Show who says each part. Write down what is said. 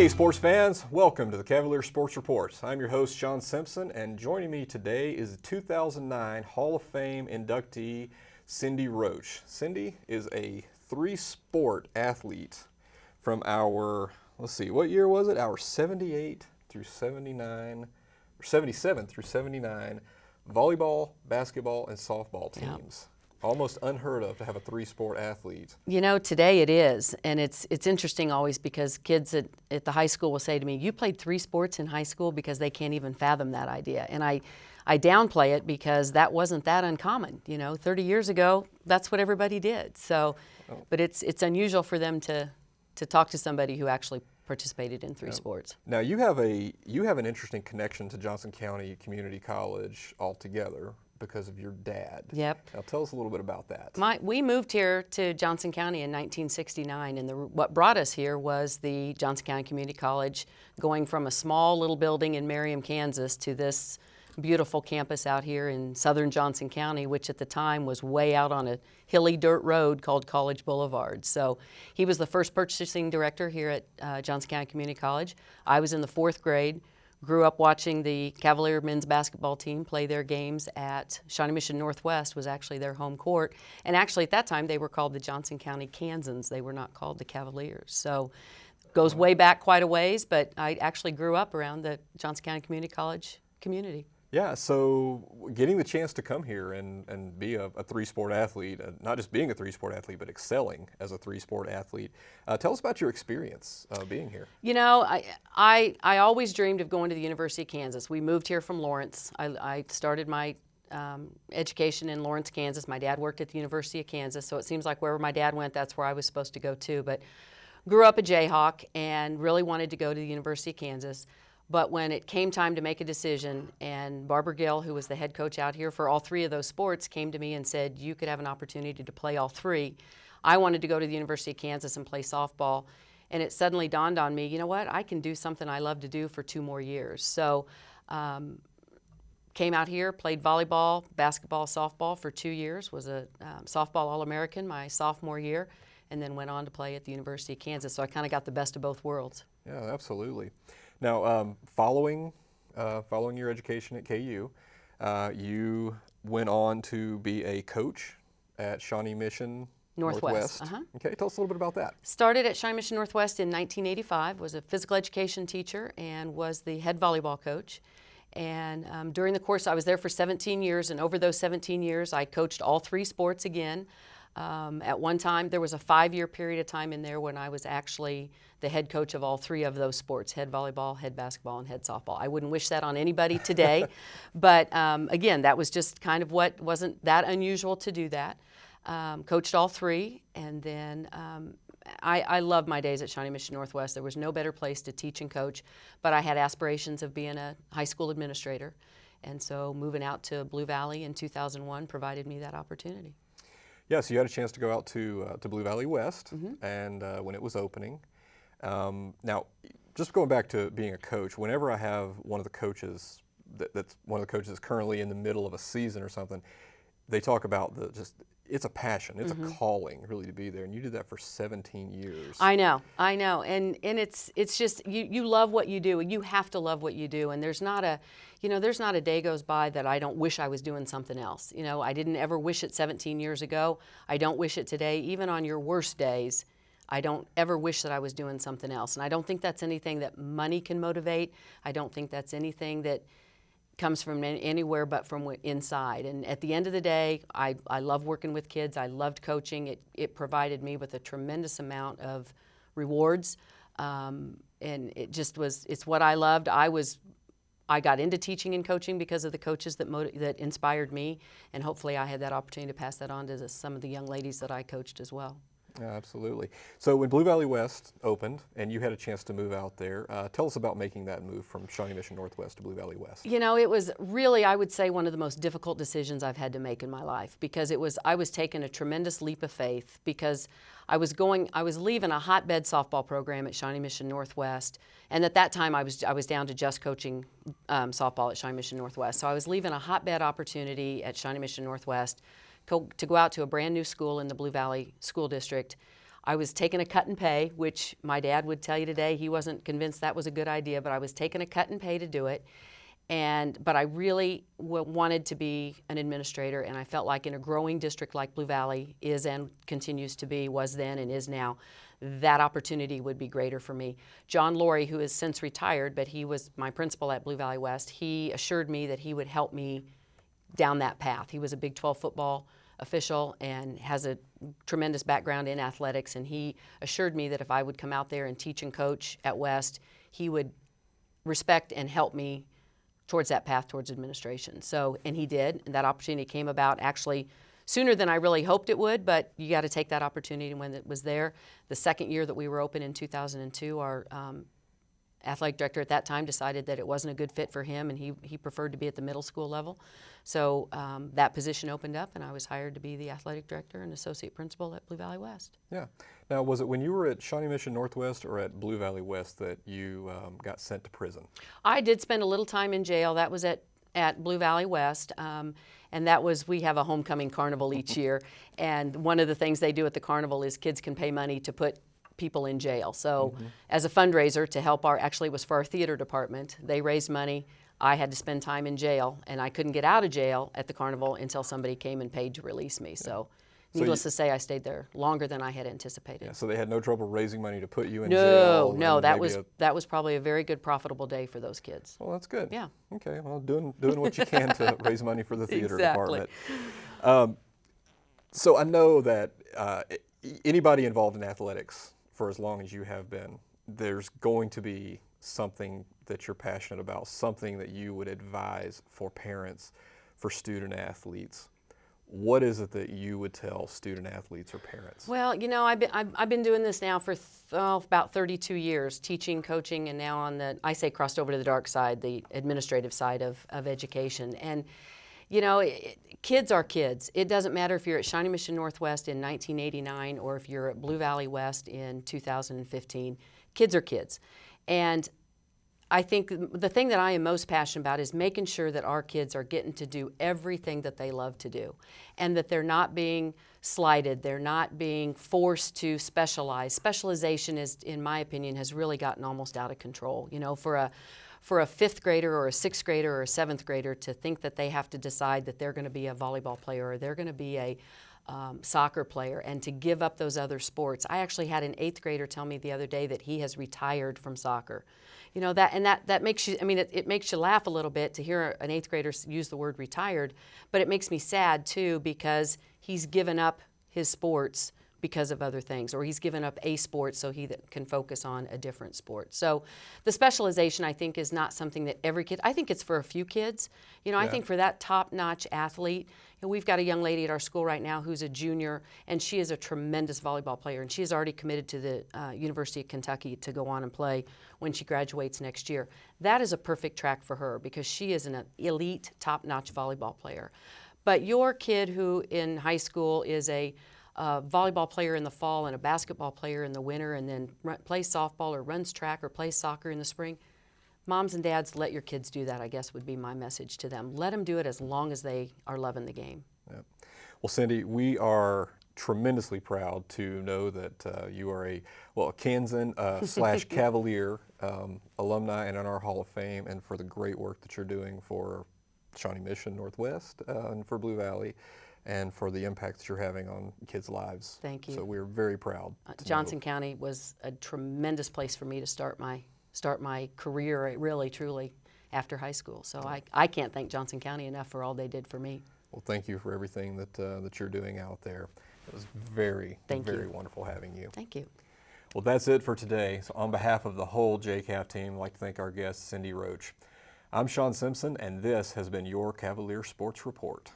Speaker 1: Hey sports fans, welcome to the Cavalier Sports Report. I'm your host Shawn Simpson, and joining me today is the 2009 Hall of Fame inductee Cindy Roach. Cindy is a three-sport athlete from our, let's see, what year was it? Our 78 through 79, or 77 through 79 volleyball, basketball, and softball teams. Yep. Almost unheard of to have a three-sport athlete.
Speaker 2: You know, today it is, and it's interesting always because kids at the high school will say to me, "You played three sports in high school?" because they can't even fathom that idea. And I downplay it because that wasn't that uncommon. You know, 30 years ago, that's what everybody did. So, but it's unusual for them to talk to somebody who actually participated in three sports.
Speaker 1: Now you have an interesting connection to Johnson County Community College altogether, because of your dad.
Speaker 2: Yep.
Speaker 1: Now tell us a little bit about that.
Speaker 2: We moved here to Johnson County in 1969, and what brought us here was the Johnson County Community College going from a small little building in Merriam, Kansas to this beautiful campus out here in southern Johnson County, which at the time was way out on a hilly dirt road called College Boulevard. So he was the first purchasing director here at Johnson County Community College. I was in the 4th grade. Grew up watching the Cavalier men's basketball team play their games at Shawnee Mission Northwest, was actually their home court. And actually at that time they were called the Johnson County Kansans. They were not called the Cavaliers. So goes way back quite a ways, but I actually grew up around the Johnson County Community College community.
Speaker 1: Yeah, so getting the chance to come here and be a three-sport athlete, not just being a three-sport athlete, but excelling as a three-sport athlete. Tell us about your experience being here.
Speaker 2: You know, I always dreamed of going to the University of Kansas. We moved here from Lawrence. I started my education in Lawrence, Kansas. My dad worked at the University of Kansas, so it seems like wherever my dad went, that's where I was supposed to go too. But grew up a Jayhawk and really wanted to go to the University of Kansas. But when it came time to make a decision, and Barbara Gill, who was the head coach out here for all three of those sports, came to me and said, you could have an opportunity to play all three. I wanted to go to the University of Kansas and play softball. And it suddenly dawned on me, you know what, I can do something I love to do for 2 more years. So came out here, played volleyball, basketball, softball for 2 years, was a softball All-American my sophomore year, and then went on to play at the University of Kansas. So I kind of got the best of both worlds.
Speaker 1: Yeah, absolutely. Now, following your education at KU, you went on to be a coach at Shawnee Mission Northwest. Okay, tell us a little bit about that.
Speaker 2: Started at Shawnee Mission Northwest in 1985, was a physical education teacher and was the head volleyball coach. And during the course, I was there for 17 years, and over those 17 years, I coached all three sports again. At one time, there was a 5-year period of time in there when I was actually the head coach of all three of those sports, head volleyball, head basketball, and head softball. I wouldn't wish that on anybody today, but again, that was just kind of what wasn't that unusual to do that. Coached all three, and then I loved my days at Shawnee Mission Northwest. There was no better place to teach and coach, but I had aspirations of being a high school administrator, and so moving out to Blue Valley in 2001 provided me that opportunity.
Speaker 1: Yeah, so you had a chance to go out to Blue Valley West, and when it was opening. Now, just going back to being a coach, whenever I have one of the coaches that's one of the coaches currently in the middle of a season or something, they talk about it's a passion, it's a calling really to be there, and you did that for 17 years.
Speaker 2: I know, and it's just you love what you do, and you have to love what you do, and there's not a day goes by that I don't wish I was doing something else. You know, I didn't ever wish it 17 years ago. I don't wish it today. Even on your worst days, I don't ever wish that I was doing something else. And I don't think that's anything that money can motivate. I don't think that's anything that comes from anywhere but from inside. And at the end of the day, I love working with kids. I loved coaching. It provided me with a tremendous amount of rewards. And it just it's what I loved. I got into teaching and coaching because of the coaches that inspired me, and hopefully I had that opportunity to pass that on to some of the young ladies that I coached as well.
Speaker 1: Yeah, absolutely. So when Blue Valley West opened and you had a chance to move out there, tell us about making that move from Shawnee Mission Northwest to Blue Valley West.
Speaker 2: You know, it was really, I would say, one of the most difficult decisions I've had to make in my life, because I was taking a tremendous leap of faith, because I was leaving a hotbed softball program at Shawnee Mission Northwest, and at that time I was down to just coaching softball at Shawnee Mission Northwest. So I was leaving a hotbed opportunity at Shawnee Mission Northwest to go out to a brand new school in the Blue Valley School District. I was taking a cut in pay, which my dad would tell you today he wasn't convinced that was a good idea, but I was taking a cut in pay to do it. But I really wanted to be an administrator, and I felt like in a growing district like Blue Valley is and continues to be, was then and is now, that opportunity would be greater for me. John Laurie, who has since retired, but he was my principal at Blue Valley West, he assured me that he would help me down that path. He was a Big 12 football official and has a tremendous background in athletics, and he assured me that if I would come out there and teach and coach at West, he would respect and help me towards that path towards administration. So, and he did, and that opportunity came about actually sooner than I really hoped it would, but you got to take that opportunity when it was there. The second year that we were open in 2002, our athletic director at that time decided that it wasn't a good fit for him, and he preferred to be at the middle school level. So that position opened up, and I was hired to be the athletic director and associate principal at Blue Valley West.
Speaker 1: Yeah. Now, was it when you were at Shawnee Mission Northwest or at Blue Valley West that you got sent to prison?
Speaker 2: I did spend a little time in jail. That was at Blue Valley West, and that was, we have a homecoming carnival each year, and one of the things they do at the carnival is kids can pay money to put people in jail. So as a fundraiser to help actually it was for our theater department, they raised money. I had to spend time in jail, and I couldn't get out of jail at the carnival until somebody came and paid to release me. So needless to say, I stayed there longer than I had anticipated.
Speaker 1: Yeah, so they had no trouble raising money to put you in jail?
Speaker 2: No, that was probably a very good profitable day for those kids.
Speaker 1: Well, that's good.
Speaker 2: Yeah.
Speaker 1: Okay, well, doing what you can to raise money for the theater
Speaker 2: Exactly.
Speaker 1: department. So I know that anybody involved in athletics for as long as you have been, there's going to be something that you're passionate about, something that you would advise for parents, for student athletes. What is it that you would tell student athletes or parents?
Speaker 2: Well, you know, I've been doing this now for about 32 years, teaching, coaching, and now on I say crossed over to the dark side, the administrative side of education. And, you know, kids are kids. It doesn't matter if you're at Shawnee Mission Northwest in 1989 or if you're at Blue Valley West in 2015. Kids are kids. And I think the thing that I am most passionate about is making sure that our kids are getting to do everything that they love to do, and that they're not being slighted, they're not being forced to specialize. Specialization is, in my opinion, has really gotten almost out of control. You know, for a fifth grader or a sixth grader or a seventh grader to think that they have to decide that they're going to be a volleyball player or they're going to be a soccer player and to give up those other sports. I actually had an eighth grader tell me the other day that he has retired from soccer. You know, that makes you, I mean, it makes you laugh a little bit to hear an eighth grader use the word retired, but it makes me sad too because he's given up his sports because of other things, or he's given up a sport so he can focus on a different sport. So the specialization, I think, is not something that every kid, I think it's for a few kids. You know, I think for that top-notch athlete, you know, we've got a young lady at our school right now who's a junior, and she is a tremendous volleyball player, and she is already committed to the University of Kentucky to go on and play when she graduates next year. That is a perfect track for her because she is an elite, top-notch volleyball player. But your kid who in high school is a volleyball player in the fall and a basketball player in the winter and then plays softball or runs track or plays soccer in the spring, moms and dads, let your kids do that, I guess would be my message to them. Let them do it as long as they are loving the game.
Speaker 1: Yeah. Well, Cindy, we are tremendously proud to know that you are a Kansan / Cavalier alumni and in our Hall of Fame, and for the great work that you're doing for Shawnee Mission Northwest and for Blue Valley, and for the impact that you're having on kids' lives.
Speaker 2: Thank you.
Speaker 1: So we're very proud.
Speaker 2: Johnson County was a tremendous place for me to start my career, really, truly, after high school. So I can't thank Johnson County enough for all they did for me.
Speaker 1: Well, thank you for everything that you're doing out there. It was very wonderful having you.
Speaker 2: Thank you.
Speaker 1: Well, that's it for today. So on behalf of the whole JCAV team, I'd like to thank our guest, Cindy Roach. I'm Shawn Simpson, and this has been your Cavalier Sports Report.